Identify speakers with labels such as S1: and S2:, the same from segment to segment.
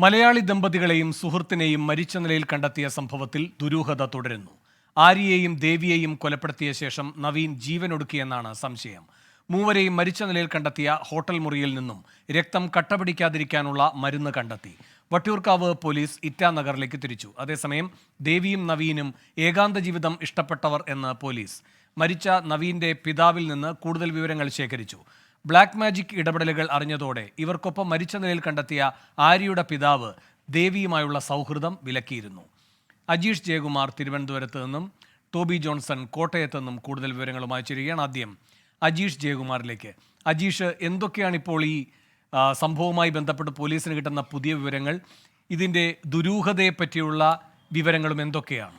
S1: മലയാളി ദമ്പതികളെയും സുഹൃത്തിനെയും മരിച്ച നിലയിൽ കണ്ടെത്തിയ സംഭവത്തിൽ ദുരൂഹത തുടരുന്നു. ആര്യയെയും ദേവിയെയും കൊലപ്പെടുത്തിയ ശേഷം നവീൻ ജീവനൊടുക്കിയെന്നാണ് സംശയം. മൂവരെയും മരിച്ച നിലയിൽ കണ്ടെത്തിയ ഹോട്ടൽ മുറിയിൽ നിന്നും രക്തം കട്ടപിടിക്കാതിരിക്കാനുള്ള മരുന്ന് കണ്ടെത്തി. വട്ടിയൂർക്കാവ് പോലീസ് ഇറ്റാനഗറിലേക്ക് തിരിച്ചു. അതേസമയം ദേവിയും നവീനും ഏകാന്ത ജീവിതം ഇഷ്ടപ്പെട്ടവർ എന്ന് പോലീസ്. മരിച്ച നവീന്റെ പിതാവിൽ നിന്ന് കൂടുതൽ വിവരങ്ങൾ ശേഖരിച്ചു. ബ്ലാക്ക് മാജിക് ഇടപെടലുകൾ അറിഞ്ഞതോടെ ഇവർക്കൊപ്പം മരിച്ച നിലയിൽ കണ്ടെത്തിയ ആര്യയുടെ പിതാവ് ദേവിയുമായുള്ള സൗഹൃദം വിലക്കിയിരുന്നു. അജീഷ് ജയകുമാർ തിരുവനന്തപുരത്ത് നിന്നും ടോബി ജോൺസൺ കോട്ടയത്ത് നിന്നും കൂടുതൽ വിവരങ്ങളുമായി ചേരുകയാണ്. ആദ്യം അജീഷ് ജയകുമാറിലേക്ക്. അജീഷ്, എന്തൊക്കെയാണ് ഇപ്പോൾ ഈ സംഭവവുമായി ബന്ധപ്പെട്ട് പോലീസിന് കിട്ടുന്ന പുതിയ വിവരങ്ങൾ? ഇതിൻ്റെ ദുരൂഹതയെ പറ്റിയുള്ള വിവരങ്ങളും എന്തൊക്കെയാണ്?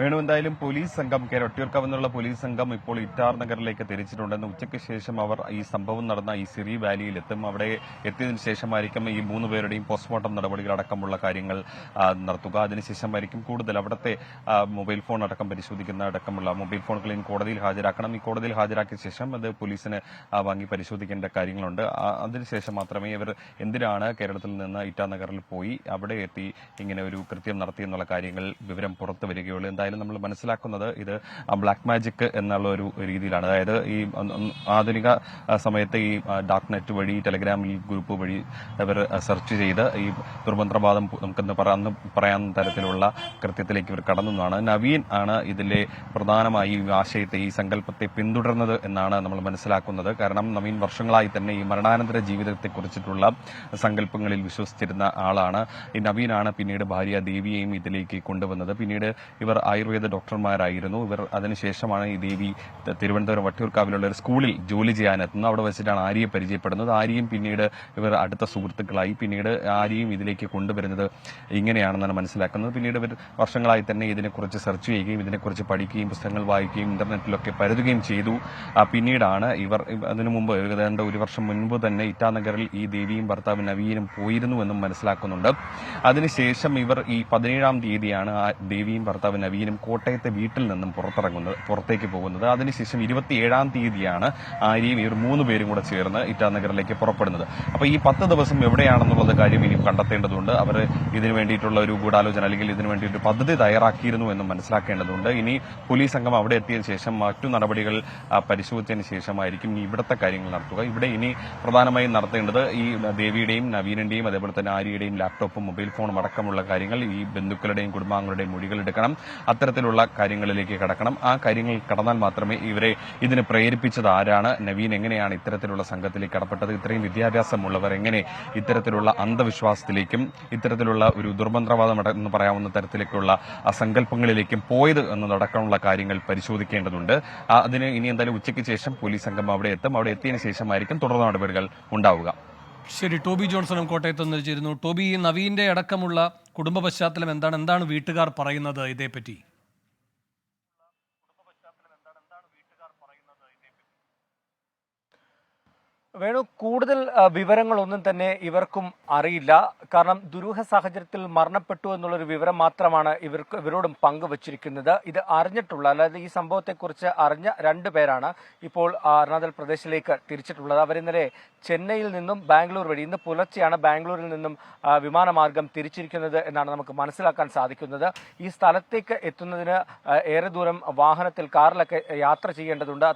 S2: എന്തായാലും പോലീസ് സംഘം വട്ടിയൂർക്കാവ് എന്നുള്ള പോലീസ് സംഘം ഇപ്പോൾ ഇറ്റാർ നഗറിലേക്ക് തിരിച്ചിട്ടുണ്ടെന്ന് ഉച്ചയ്ക്ക് ശേഷം അവർ ഈ സംഭവം നടന്ന ഈ സിറി വാലിയിൽ എത്തും. അവിടെ എത്തിയതിനു ശേഷമായിരിക്കും ഈ 3 പേരുടെയും പോസ്റ്റ്മോർട്ടം നടപടികൾ അടക്കമുള്ള കാര്യങ്ങൾ നടത്തുക. അതിനുശേഷമായിരിക്കും കൂടുതൽ അവിടുത്തെ മൊബൈൽ ഫോൺ അടക്കം പരിശോധിക്കുന്ന അടക്കമുള്ള മൊബൈൽ ഫോണുകൾ കോടതിയിൽ ഹാജരാക്കണം. ഈ കോടതിയിൽ ഹാജരാക്കിയ ശേഷം അത് പോലീസിന് വാങ്ങി പരിശോധിക്കേണ്ട കാര്യങ്ങളുണ്ട്. അതിനുശേഷം മാത്രമേ ഇവർ എന്തിനാണ് കേരളത്തിൽ നിന്ന് ഇറ്റാർ നഗറിൽ പോയി അവിടെ എത്തി ഇങ്ങനെ ഒരു കൃത്യം നടത്തിയെന്നുള്ള കാര്യങ്ങൾ വിവരം പുറത്തു വരികയുള്ളൂ. എന്തായാലും നമ്മൾ മനസ്സിലാക്കുന്നത് ഇത് ബ്ലാക്ക് മാജിക് എന്നുള്ള ഒരു രീതിയിലാണ്. അതായത് ഈ ആധുനിക സമയത്ത് ഈ ഡാർക്ക് നെറ്റ് വഴി ടെലഗ്രാം ഗ്രൂപ്പ് വഴി അവർ സെർച്ച് ചെയ്ത് ഈ ദുർമന്ത്രവാദം നമുക്കെന്ന് പറയാൻ തരത്തിലുള്ള കൃത്യത്തിലേക്ക് ഇവർ കടന്നതാണ്. നവീൻ ആണ് ഇതിലെ പ്രധാനമായി ഈ ആശയത്തെ ഈ സങ്കല്പത്തെ പിന്തുടർന്നത് എന്നാണ് നമ്മൾ മനസ്സിലാക്കുന്നത്. കാരണം നവീൻ വർഷങ്ങളായി തന്നെ ഈ മരണാനന്തര ജീവിതത്തെക്കുറിച്ചിട്ടുള്ള സങ്കല്പങ്ങളിൽ വിശ്വസിച്ചിരുന്ന ആളാണ്. ഈ നവീനാണ് പിന്നീട് ഭാര്യ ദേവിയെയും ഇതിലേക്ക് കൊണ്ടുവന്നത്. പിന്നീട് ഇവർ ആയുർവേദ ഡോക്ടർമാരായിരുന്നു. ഇവർ അതിനുശേഷമാണ് ഈ ദേവി തിരുവനന്തപുരം വട്ടിയൂർക്കാവിലുള്ള ഒരു സ്കൂളിൽ ജോലി ചെയ്യാനെത്തുന്നത്. അവിടെ വെച്ചിട്ടാണ് ആര്യയെ പരിചയപ്പെടുന്നത്. ആര്യയും പിന്നീട് ഇവർ അടുത്ത സുഹൃത്തുക്കളായി. പിന്നീട് ആര്യയും ഇതിലേക്ക് കൊണ്ടുവരുന്നത് ഇങ്ങനെയാണെന്നാണ് മനസ്സിലാക്കുന്നത്. പിന്നീട് ഇവർ വർഷങ്ങളായി തന്നെ ഇതിനെക്കുറിച്ച് സെർച്ച് ചെയ്യുകയും ഇതിനെക്കുറിച്ച് പഠിക്കുകയും പുസ്തകങ്ങൾ വായിക്കുകയും ഇന്റർനെറ്റിലൊക്കെ പരതുകയും ചെയ്തു. പിന്നീടാണ് ഇവർ അതിനു മുമ്പ് ഏതാണ്ട് 1 വർഷം മുൻപ് തന്നെ ഇറ്റാനഗറിൽ ഈ ദേവിയും ഭർത്താവ് നവീനും പോയിരുന്നുവെന്നും മനസ്സിലാക്കുന്നുണ്ട്. അതിനുശേഷം ഇവർ ഈ 17-ാം തീയതിയാണ് ദേവിയും ഭർത്താവ് നവീനും കോട്ടയത്തെ വീട്ടിൽ നിന്നും പുറത്തേക്ക് പോകുന്നത്. അതിനുശേഷം 27-ാം തീയതിയാണ് ആര്യയും ഇവർ 3 പേരും കൂടെ ചേർന്ന് ഇറ്റാനഗറിലേക്ക് പുറപ്പെടുന്നത്. അപ്പോൾ ഈ 10 ദിവസം എവിടെയാണെന്നുള്ളത് കാര്യം ഇനി കണ്ടെത്തേണ്ടതുണ്ട്. അവർ ഇതിനു വേണ്ടിയിട്ടുള്ള ഒരു ഗൂഢാലോചന അല്ലെങ്കിൽ ഇതിനു വേണ്ടിയിട്ട് പദ്ധതി തയ്യാറാക്കിയിരുന്നു എന്നും മനസ്സിലാക്കേണ്ടതുണ്ട്. ഇനി പോലീസ് സംഘം അവിടെ എത്തിയതിനു ശേഷം മറ്റു നടപടികൾ പരിശോധിച്ചതിന് ശേഷമായിരിക്കും ഇവിടുത്തെ കാര്യങ്ങൾ നടത്തുക. ഇവിടെ ഇനി പ്രധാനമായും നടത്തേണ്ടത് ഈ ദേവിയുടെയും നവീനന്റെയും അതേപോലെ തന്നെ ആര്യയുടെയും ലാപ്ടോപ്പും മൊബൈൽ ഫോണും അടക്കമുള്ള കാര്യങ്ങൾ ഈ ബന്ധുക്കളുടെയും കുടുംബാംഗങ്ങളുടെയും മൊഴികൾ എടുക്കണം. അത്തരത്തിലുള്ള കാര്യങ്ങളിലേക്ക് കടക്കണം. ആ കാര്യങ്ങൾ കടന്നാൽ മാത്രമേ ഇവരെ ഇതിന് പ്രേരിപ്പിച്ചത് ആരാണ്, നവീൻ എങ്ങനെയാണ് ഇത്തരത്തിലുള്ള സംഘത്തിലേക്ക് കടപ്പെട്ടത്, ഇത്രയും വിദ്യാഭ്യാസമുള്ളവർ എങ്ങനെ ഇത്തരത്തിലുള്ള അന്ധവിശ്വാസത്തിലേക്കും ഇത്തരത്തിലുള്ള ഒരു ദുർമന്ത്രവാദം എന്ന് പറയാവുന്ന തരത്തിലേക്കുള്ള സങ്കല്പങ്ങളിലേക്കും പോയത് എന്നതടക്കമുള്ള കാര്യങ്ങൾ പരിശോധിക്കേണ്ടതുണ്ട്. അതിന് ഇനി എന്തായാലും ഉച്ചയ്ക്ക് ശേഷം പോലീസ് സംഘം അവിടെ എത്തും. അവിടെ എത്തിയതിനു ശേഷമായിരിക്കും തുടർ നടപടികൾ ഉണ്ടാവുക.
S1: ശരി, ടോബി ജോൺസണും കോട്ടയത്ത് നിന്ന് ചേരുന്നു. ടോബി, നവീന്റെ അടക്കമുള്ള കുടുംബ പശ്ചാത്തലം എന്താണ് വീട്ടുകാർ പറയുന്നത് ഇതേപ്പറ്റി?
S3: വേണു, കൂടുതൽ വിവരങ്ങളൊന്നും തന്നെ ഇവർക്കും അറിയില്ല. കാരണം ദുരൂഹ സാഹചര്യത്തിൽ മരണപ്പെട്ടു എന്നുള്ളൊരു വിവരം മാത്രമാണ് ഇവരോടും പങ്കുവച്ചിരിക്കുന്നത്. ഇത് അറിഞ്ഞിട്ടുള്ള, അതായത് ഈ സംഭവത്തെക്കുറിച്ച് അറിഞ്ഞ 2 പേരാണ് ഇപ്പോൾ അരുണാചൽ പ്രദേശിലേക്ക് തിരിച്ചിട്ടുള്ളത്. അവരിന്നലെ ചെന്നൈയിൽ നിന്നും ബാംഗ്ലൂർ വഴി, ഇന്ന് പുലർച്ചെയാണ് ബാംഗ്ലൂരിൽ നിന്നും വിമാനമാർഗം തിരിച്ചിരിക്കുന്നത് എന്നാണ് നമുക്ക് മനസ്സിലാക്കാൻ സാധിക്കുന്നത്. ഈ സ്ഥലത്തേക്ക് എത്തുന്നതിന് ഏറെ ദൂരം വാഹനത്തിൽ, കാറിലൊക്കെ യാത്ര ചെയ്യേണ്ടതുണ്ട്.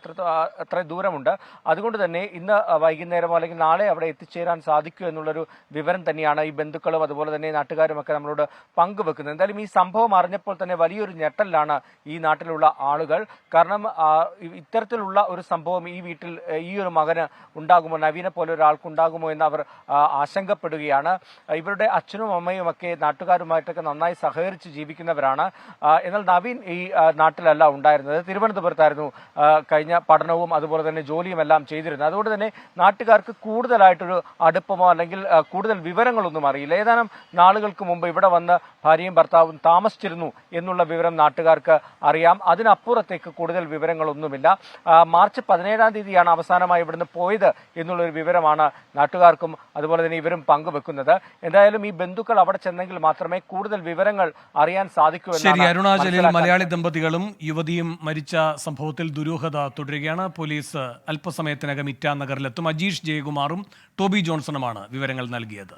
S3: അത്ര ദൂരമുണ്ട്. അതുകൊണ്ട് തന്നെ ഇന്ന് വൈകുന്നേരമോ അല്ലെങ്കിൽ നാളെ അവിടെ എത്തിച്ചേരാൻ സാധിക്കൂ എന്നുള്ളൊരു വിവരം തന്നെയാണ് ഈ ബന്ധുക്കളും അതുപോലെ തന്നെ നാട്ടുകാരും ഒക്കെ നമ്മളോട് പങ്കുവെക്കുന്നത്. എന്തായാലും ഈ സംഭവം അറിഞ്ഞപ്പോൾ തന്നെ വലിയൊരു ഞെട്ടലാണ് ഈ നാട്ടിലുള്ള ആളുകൾ. കാരണം ഇത്തരത്തിലുള്ള ഒരു സംഭവം ഈ വീട്ടിൽ ഈ ഒരു മകന് ഉണ്ടാകുമോ, നവീനെ പോലെ ഒരാൾക്ക് ഉണ്ടാകുമോ എന്ന് അവർ ആശങ്കപ്പെടുകയാണ്. ഇവരുടെ അച്ഛനും അമ്മയും ഒക്കെ നാട്ടുകാരുമായിട്ടൊക്കെ നന്നായി സഹകരിച്ച് ജീവിക്കുന്നവരാണ്. എന്നാൽ നവീൻ ഈ നാട്ടിലല്ല ഉണ്ടായിരുന്നത്. തിരുവനന്തപുരത്തായിരുന്നു കഴിഞ്ഞ പഠനവും അതുപോലെ തന്നെ ജോലിയും എല്ലാം ചെയ്തിരുന്നത്. അതുകൊണ്ട് തന്നെ നാട്ടുകാർക്ക് കൂടുതലായിട്ടൊരു അടുപ്പമോ അല്ലെങ്കിൽ കൂടുതൽ വിവരങ്ങളൊന്നും അറിയില്ല. ഏതാനും നാളുകൾക്ക് മുമ്പ് ഇവിടെ വന്ന് ഭാര്യയും ഭർത്താവും താമസിച്ചിരുന്നു എന്നുള്ള വിവരം നാട്ടുകാർക്ക് അറിയാം. അതിനപ്പുറത്തേക്ക് കൂടുതൽ വിവരങ്ങളൊന്നുമില്ല. മാർച്ച് 17-ാം തീയതിയാണ് അവസാനമായി ഇവിടുന്ന് പോയത് എന്നുള്ളൊരു വിവരമാണ് നാട്ടുകാർക്കും അതുപോലെ തന്നെ ഇവരും പങ്കുവെക്കുന്നത്. എന്തായാലും ഈ ബന്ധുക്കൾ അവിടെ ചെന്നെങ്കിൽ മാത്രമേ കൂടുതൽ വിവരങ്ങൾ അറിയാൻ സാധിക്കൂ.
S1: ശരി, അരുണാചലിൽ മലയാളി ദമ്പതികളും യുവതിയും മരിച്ച സംഭവത്തിൽ ദുരൂഹത തുടരുകയാണ്. പോലീസ് അല്പസമയത്തിനകം ഇറ്റാനഗറിലെത്തും. അജീഷ് ജയകുമാറും ടോബി ജോൺസണുമാണ് വിവരങ്ങൾ നൽകിയത്.